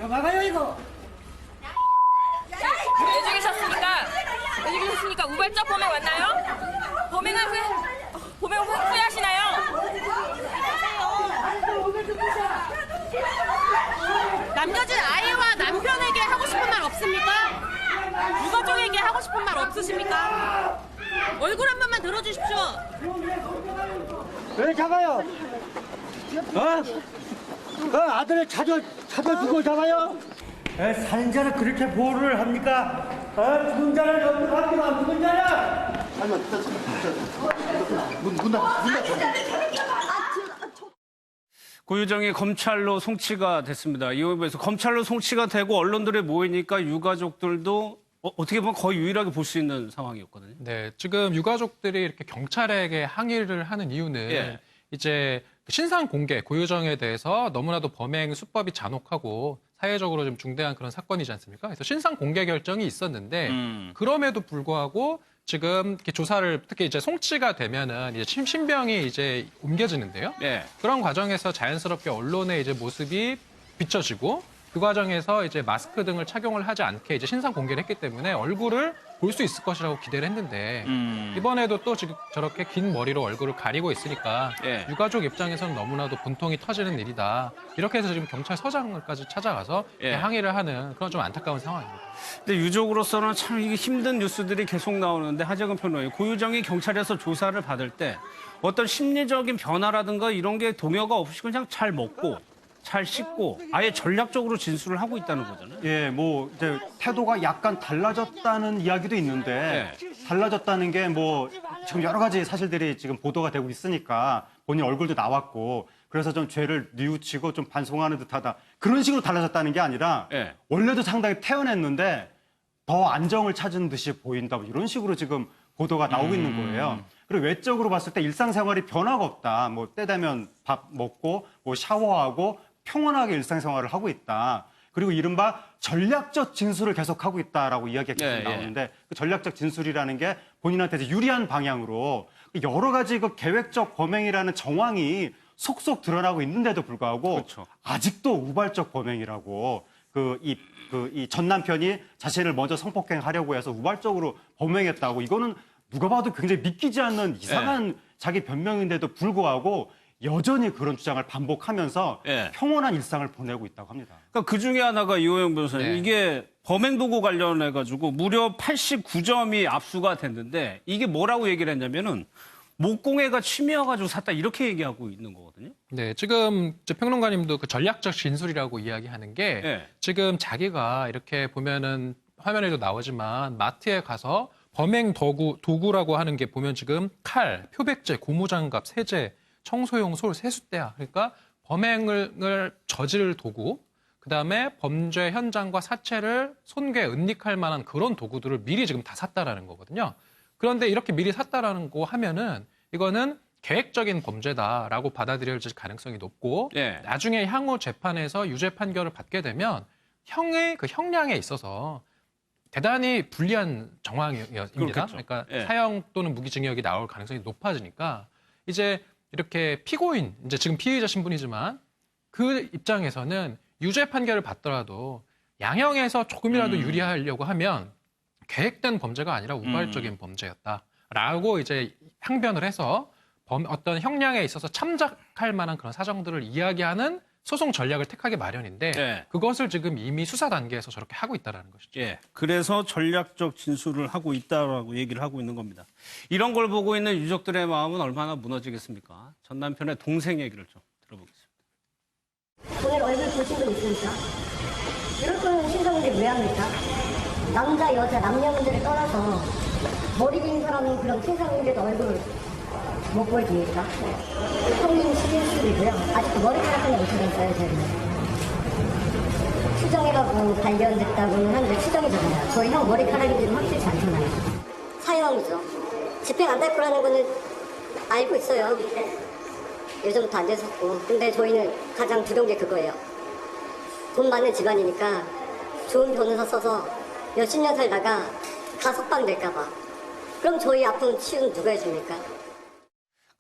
막아요 이거. 왜 죽이셨습니까? 왜 죽이셨습니까? 우발적 범행 맞나요? 범행 후회하시나요? 남겨진 아이와 남편에게 하고 싶은 말 없습니까? 유가족에게 하고 싶은 말 없으십니까? 얼굴 한 번만 들어주십시오. 왜 잡아요? 아들을 찾아주고 잡아요? 살인 자를 그렇게 보호를 합니까? 죽은 자를 연구합니까? 안 죽은 자를! 고유정이 검찰로 송치가 됐습니다. 이에 비해서 검찰로 송치가 되고 언론들이 모이니까 유가족들도 어떻게 보면 거의 유일하게 볼 수 있는 상황이었거든요. 네, 지금 유가족들이 이렇게 경찰에게 항의를 하는 이유는 이제 신상 공개, 고유정에 대해서 너무나도 범행 수법이 잔혹하고 사회적으로 좀 중대한 그런 사건이지 않습니까? 그래서 신상 공개 결정이 있었는데 그럼에도 불구하고 지금 이렇게 조사를 특히 이제 송치가 되면은 이제 신병이 이제 옮겨지는데요. 그런 과정에서 자연스럽게 언론의 이제 모습이 비춰지고 그 과정에서 이제 마스크 등을 착용을 하지 않게 이제 신상 공개를 했기 때문에 얼굴을 볼 수 있을 것이라고 기대를 했는데 이번에도 또 지금 저렇게 긴 머리로 얼굴을 가리고 있으니까 유가족 입장에서는 너무나도 분통이 터지는 일이다. 이렇게 해서 지금 경찰서장까지 찾아가서 항의를 하는 그런 좀 안타까운 상황입니다. 근데 유족으로서는 참 이게 힘든 뉴스들이 계속 나오는데 하재근 평론가님, 고유정이 경찰에서 조사를 받을 때 어떤 심리적인 변화라든가 이런 게 동요가 없이 그냥 잘 먹고 잘 씻고 아예 전략적으로 진술을 하고 있다는 거잖아요. 예, 뭐 이제 태도가 약간 달라졌다는 이야기도 있는데 달라졌다는 게 뭐 지금 여러 가지 사실들이 지금 보도가 되고 있으니까 본인 얼굴도 나왔고 그래서 좀 죄를 뉘우치고 좀 반성하는 듯하다 그런 식으로 달라졌다는 게 아니라 원래도 상당히 태연했는데 더 안정을 찾은 듯이 보인다 뭐 이런 식으로 지금 보도가 나오고 있는 거예요. 그리고 외적으로 봤을 때 일상생활이 변화가 없다. 뭐 때 되면 밥 먹고 뭐 샤워하고 평온하게 일상생활을 하고 있다. 그리고 이른바 전략적 진술을 계속하고 있다라고 이야기가 계속 나오는데 그 전략적 진술이라는 게 본인한테 이제 유리한 방향으로 여러 가지 그 계획적 범행이라는 정황이 속속 드러나고 있는데도 불구하고 아직도 우발적 범행이라고 이 전 남편이 자신을 먼저 성폭행하려고 해서 우발적으로 범행했다고 이거는 누가 봐도 굉장히 믿기지 않는 이상한 자기 변명인데도 불구하고 여전히 그런 주장을 반복하면서 평온한 일상을 보내고 있다고 합니다. 그러니까 그 중에 하나가 이호영 변호사님, 이게 범행 도구 관련해가지고 무려 89점이 압수가 됐는데 이게 뭐라고 얘기를 했냐면은 목공예가 취미여가지고 샀다 이렇게 얘기하고 있는 거거든요. 네, 지금 평론가님도 그 전략적 진술이라고 이야기하는 게 지금 자기가 이렇게 보면은 화면에도 나오지만 마트에 가서 범행 도구라고 하는 게 보면 지금 칼, 표백제, 고무장갑, 세제, 청소용 솔, 세숫대야. 그러니까 범행을 저지를 도구, 그다음에 범죄 현장과 사체를 손괴, 은닉할 만한 그런 도구들을 미리 지금 다 샀다라는 거거든요. 그런데 이렇게 미리 샀다라는 거 하면은 이거는 계획적인 범죄다라고 받아들여질 가능성이 높고 나중에 향후 재판에서 유죄 판결을 받게 되면 형의 그 형량에 있어서 대단히 불리한 정황입니다. 그러니까 사형 또는 무기징역이 나올 가능성이 높아지니까 이제 이렇게 피고인, 이제 지금 피의자 신분이지만 그 입장에서는 유죄 판결을 받더라도 양형에서 조금이라도 유리하려고 하면 계획된 범죄가 아니라 우발적인 범죄였다라고 이제 항변을 해서 어떤 형량에 있어서 참작할 만한 그런 사정들을 이야기하는 소송 전략을 택하기 마련인데 그것을 지금 이미 수사 단계에서 저렇게 하고 있다는 것이죠. 그래서 전략적 진술을 하고 있다라고 얘기를 하고 있는 겁니다. 이런 걸 보고 있는 유족들의 마음은 얼마나 무너지겠습니까? 전 남편의 동생 얘기를 좀 들어보겠습니다. 오늘 얼굴 보신 분 있습니까? 이럴 거는 신상문제 왜 합니까? 남자, 여자, 남녀분들을 떠나서 머리 긴 사람은 그럼 신상문제도 얼굴 못 보여줍니까? 성인 11수이고요. 아직도 머리카락 하나 못하고 있어요, 저희는. 추정해가고 발견됐다고는 하는데 추정이잖아요. 저희 형 머리카락인지는 확실치 않잖아요. 사형이죠. 집행 안 될 거라는 거는 알고 있어요. 예전부터 안 됐었고. 근데 저희는 가장 두려운 게 그거예요. 돈 많은 집안이니까 좋은 변호사 써서 몇십 년 살다가 가석방 될까 봐. 그럼 저희 아픈 치유는 누가 해줍니까?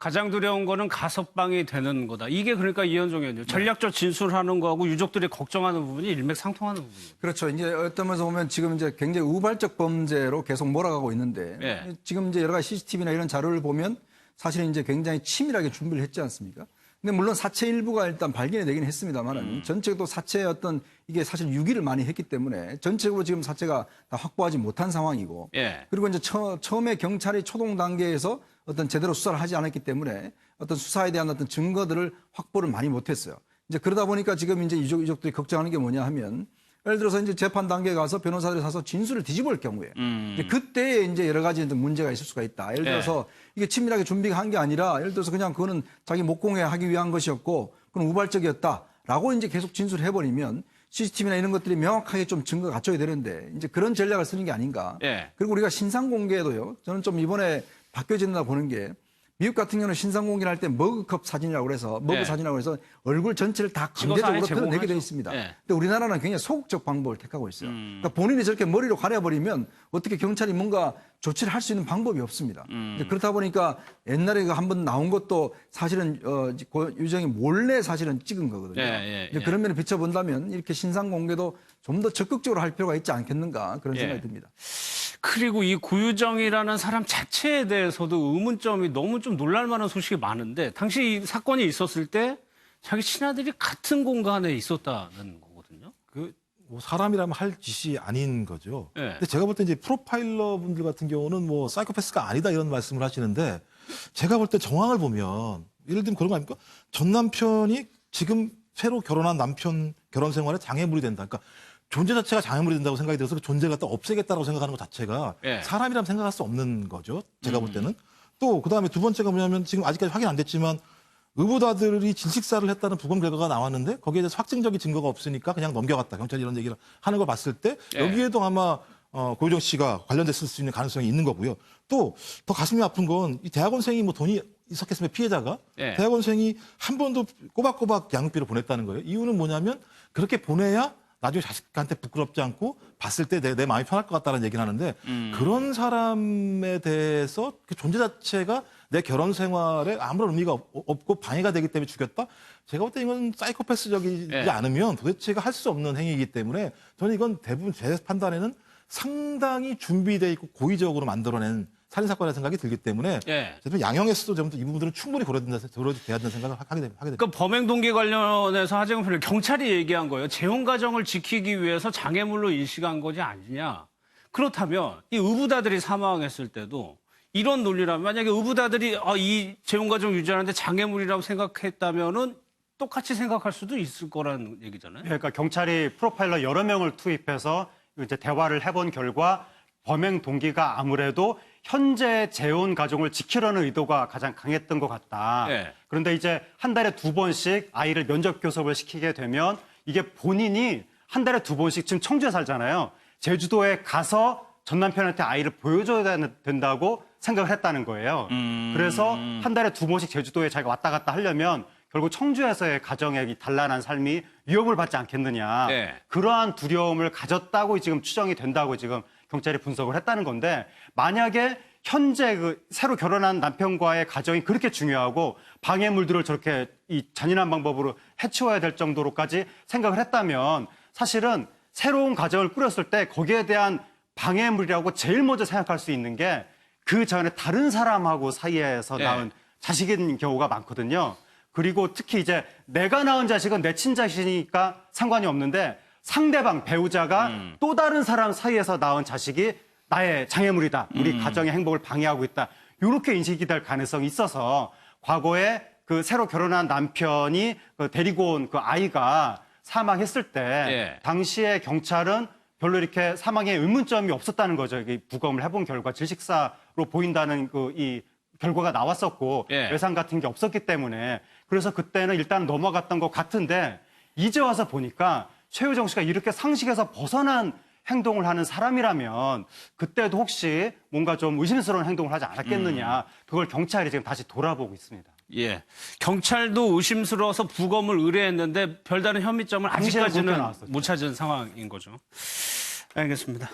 가장 두려운 거는 가석방이 되는 거다. 이게 그러니까 이현종 의원님 전략적 진술하는 거하고 유족들이 걱정하는 부분이 일맥상통하는 부분이에요. 그렇죠. 이제 어떤 면에서 보면 지금 이제 굉장히 우발적 범죄로 계속 몰아가고 있는데 예. 지금 이제 여러 가지 CCTV나 이런 자료를 보면 사실은 이제 굉장히 치밀하게 준비를 했지 않습니까? 근데 물론 사체 일부가 일단 발견이 되긴 했습니다만은 전체도 사체의 어떤 이게 사실 유기를 많이 했기 때문에 전체적으로 지금 사체가 다 확보하지 못한 상황이고 예. 그리고 이제 처음에 경찰이 초동 단계에서 어떤 제대로 수사를 하지 않았기 때문에 어떤 수사에 대한 어떤 증거들을 확보를 많이 못했어요. 이제 그러다 보니까 지금 이제 유족들이 걱정하는 게 뭐냐 하면 예를 들어서 이제 재판 단계에 가서 변호사들이 사서 진술을 뒤집을 경우에 이제 그때에 이제 여러 가지 문제가 있을 수가 있다. 예를 들어서 이게 치밀하게 준비한 게 아니라 예를 들어서 그냥 그거는 자기 목공에 하기 위한 것이었고 그건 우발적이었다라고 이제 계속 진술을 해버리면 CCTV나 이런 것들이 명확하게 좀 증거가 갖춰야 되는데 이제 그런 전략을 쓰는 게 아닌가. 예. 그리고 우리가 신상 공개도요. 저는 좀 이번에 바뀌어진다 보는 게 미국 같은 경우는 신상 공개를 할 때 머그컵 사진이라고 그래서 네. 사진이라고 해서 얼굴 전체를 다 찍어서 아예 강제적으로 드러내게 제공하죠. 돼 있습니다. 네. 근데 우리나라는 굉장히 소극적 방법을 택하고 있어요. 그러니까 본인이 저렇게 머리로 가려버리면 어떻게 경찰이 뭔가 조치를 할 수 있는 방법이 없습니다. 이제 그렇다 보니까 옛날에 한 번 나온 것도 사실은 유정이 몰래 사실은 찍은 거거든요. 이제 그런 면을 비춰본다면 이렇게 신상 공개도 좀 더 적극적으로 할 필요가 있지 않겠는가 그런 생각이 듭니다. 그리고 이 구유정이라는 사람 자체에 대해서도 의문점이 너무 좀 놀랄만한 소식이 많은데 당시 이 사건이 있었을 때 자기 친아들이 같은 공간에 있었다는 거거든요. 뭐 사람이라면 할 짓이 아닌 거죠. 네. 근데 제가 볼 때 이제 프로파일러 분들 같은 경우는 뭐 사이코패스가 아니다 이런 말씀을 하시는데 제가 볼 때 정황을 보면 예를 들면 그런 거 아닙니까? 전 남편이 지금 새로 결혼한 남편 결혼 생활에 장애물이 된다. 그러니까 존재 자체가 장애물이 된다고 생각이 들어서 그 존재를 갖다 없애겠다고 생각하는 것 자체가 사람이라면 생각할 수 없는 거죠. 제가 볼 때는. 또 그다음에 두 번째가 뭐냐면 지금 아직까지 확인 안 됐지만 의붓아들이 질식사를 했다는 부검 결과가 나왔는데 거기에 대해서 확증적인 증거가 없으니까 그냥 넘겨갔다. 경찰이 이런 얘기를 하는 걸 봤을 때 여기에도 아마 고유정 씨가 관련됐을 수 있는 가능성이 있는 거고요. 또 더 가슴이 아픈 건 이 대학원생이 뭐 돈이 있었겠으면 피해자가 대학원생이 한 번도 꼬박꼬박 양육비를 보냈다는 거예요. 이유는 뭐냐면 그렇게 보내야 나중에 자식한테 부끄럽지 않고 봤을 때 내 마음이 편할 것 같다는 얘기를 하는데 그런 사람에 대해서 그 존재 자체가 내 결혼 생활에 아무런 의미가 없고 방해가 되기 때문에 죽였다? 제가 볼 때 이건 사이코패스적이지 않으면 도대체가 할 수 없는 행위이기 때문에 저는 이건 대부분 제 판단에는 상당히 준비돼 있고 고의적으로 만들어낸 살인사건의 생각이 들기 때문에 양형에서도 좀 이 부분들은 충분히 고려돼야 된다는 생각을 하게 됩니다. 그러니까 범행 동기 관련해서 하재근 변호사 경찰이 얘기한 거예요. 재혼 가정을 지키기 위해서 장애물로 인식한 거지 아니냐. 그렇다면 이 의붓아들이 사망했을 때도 이런 논리라면 만약에 의붓아들이 이 재혼 가정 유지하는데 장애물이라고 생각했다면은 똑같이 생각할 수도 있을 거라는 얘기잖아요. 그러니까 경찰이 프로파일러 여러 명을 투입해서 이제 대화를 해본 결과 범행 동기가 아무래도 현재 재혼 가정을 지키려는 의도가 가장 강했던 것 같다. 그런데 이제 한 달에 2번씩 아이를 면접 교섭을 시키게 되면 이게 본인이 한 달에 2번씩 지금 청주에 살잖아요. 제주도에 가서 전 남편한테 아이를 보여줘야 된다고 생각을 했다는 거예요. 그래서 한 달에 2번씩 제주도에 자기가 왔다 갔다 하려면 결국 청주에서의 가정의 단란한 삶이 위협을 받지 않겠느냐. 그러한 두려움을 가졌다고 지금 추정이 된다고 지금 경찰이 분석을 했다는 건데 만약에 현재 그 새로 결혼한 남편과의 가정이 그렇게 중요하고 방해물들을 저렇게 이 잔인한 방법으로 해치워야 될 정도로까지 생각을 했다면 사실은 새로운 가정을 꾸렸을 때 거기에 대한 방해물이라고 제일 먼저 생각할 수 있는 게 그 전에 다른 사람하고 사이에서 낳은 자식인 경우가 많거든요. 그리고 특히 이제 내가 낳은 자식은 내 친자식이니까 상관이 없는데 상대방 배우자가 또 다른 사람 사이에서 낳은 자식이 나의 장애물이다. 우리 가정의 행복을 방해하고 있다. 이렇게 인식이 될 가능성이 있어서 과거에 그 새로 결혼한 남편이 그 데리고 온 그 아이가 사망했을 때 당시에 경찰은 별로 이렇게 사망에 의문점이 없었다는 거죠. 이 부검을 해본 결과 질식사로 보인다는 그 이 결과가 나왔었고 외상 같은 게 없었기 때문에 그래서 그때는 일단 넘어갔던 것 같은데 이제 와서 보니까 최유정 씨가 이렇게 상식에서 벗어난 행동을 하는 사람이라면 그때도 혹시 뭔가 좀 의심스러운 행동을 하지 않았겠느냐. 그걸 경찰이 지금 다시 돌아보고 있습니다. 경찰도 의심스러워서 부검을 의뢰했는데 별다른 혐의점을 아직까지는 못 찾은 상황인 거죠. 알겠습니다.